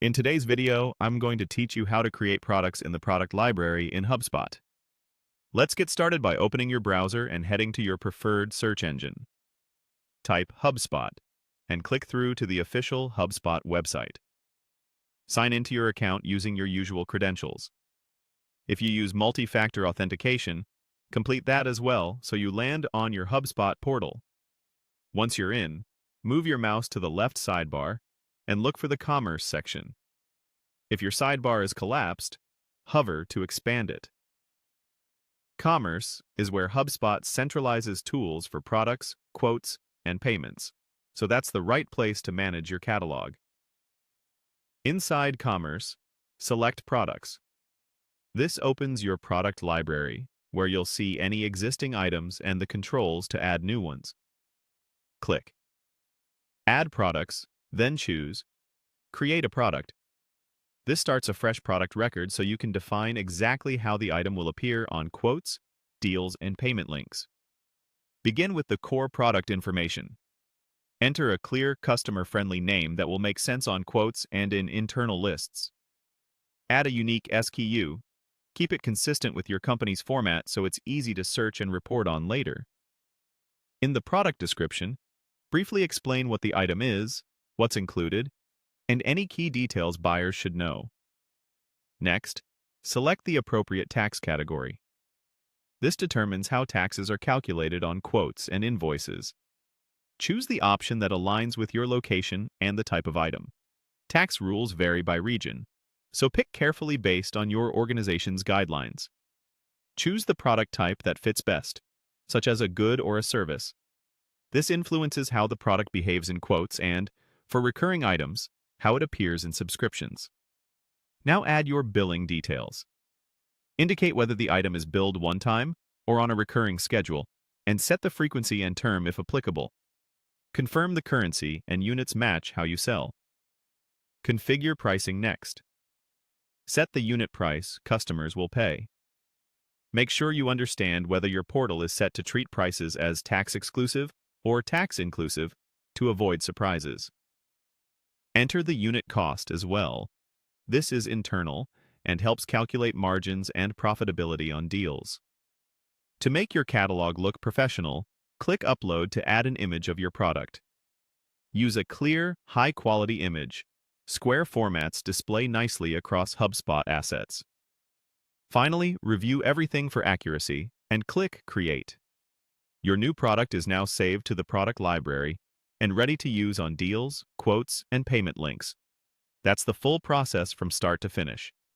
In today's video, I'm going to teach you how to create products in the product library in HubSpot. Let's get started by opening your browser and heading to your preferred search engine. Type HubSpot and click through to the official HubSpot website. Sign into your account using your usual credentials. If you use multi-factor authentication, complete that as well so you land on your HubSpot portal. Once you're in, move your mouse to the left sidebar and look for the Commerce section. If your sidebar is collapsed, hover to expand it. Commerce is where HubSpot centralizes tools for products, quotes, and payments, so that's the right place to manage your catalog. Inside Commerce, select Products. This opens your product library, where you'll see any existing items and the controls to add new ones. Click Add Products, then choose Create a Product. This starts a fresh product record so you can define exactly how the item will appear on quotes, deals, and payment links. Begin with the core product information. Enter a clear, customer-friendly name that will make sense on quotes and in internal lists. Add a unique SKU. Keep it consistent with your company's format so it's easy to search and report on later. In the product description, briefly explain what the item is, what's included, and any key details buyers should know. Next, select the appropriate tax category. This determines how taxes are calculated on quotes and invoices. Choose the option that aligns with your location and the type of item. Tax rules vary by region, so pick carefully based on your organization's guidelines. Choose the product type that fits best, such as a good or a service. This influences how the product behaves in quotes and, for recurring items, how it appears in subscriptions. Now add your billing details. Indicate whether the item is billed one time or on a recurring schedule, and set the frequency and term if applicable. Confirm the currency and units match how you sell. Configure pricing next. Set the unit price customers will pay. Make sure you understand whether your portal is set to treat prices as tax-exclusive or tax-inclusive to avoid surprises. Enter the unit cost as well. This is internal and helps calculate margins and profitability on deals. To make your catalog look professional, click Upload to add an image of your product. Use a clear, high-quality image. Square formats display nicely across HubSpot assets. Finally, review everything for accuracy and click Create. Your new product is now saved to the product library and ready to use on deals, quotes, and payment links. That's the full process from start to finish.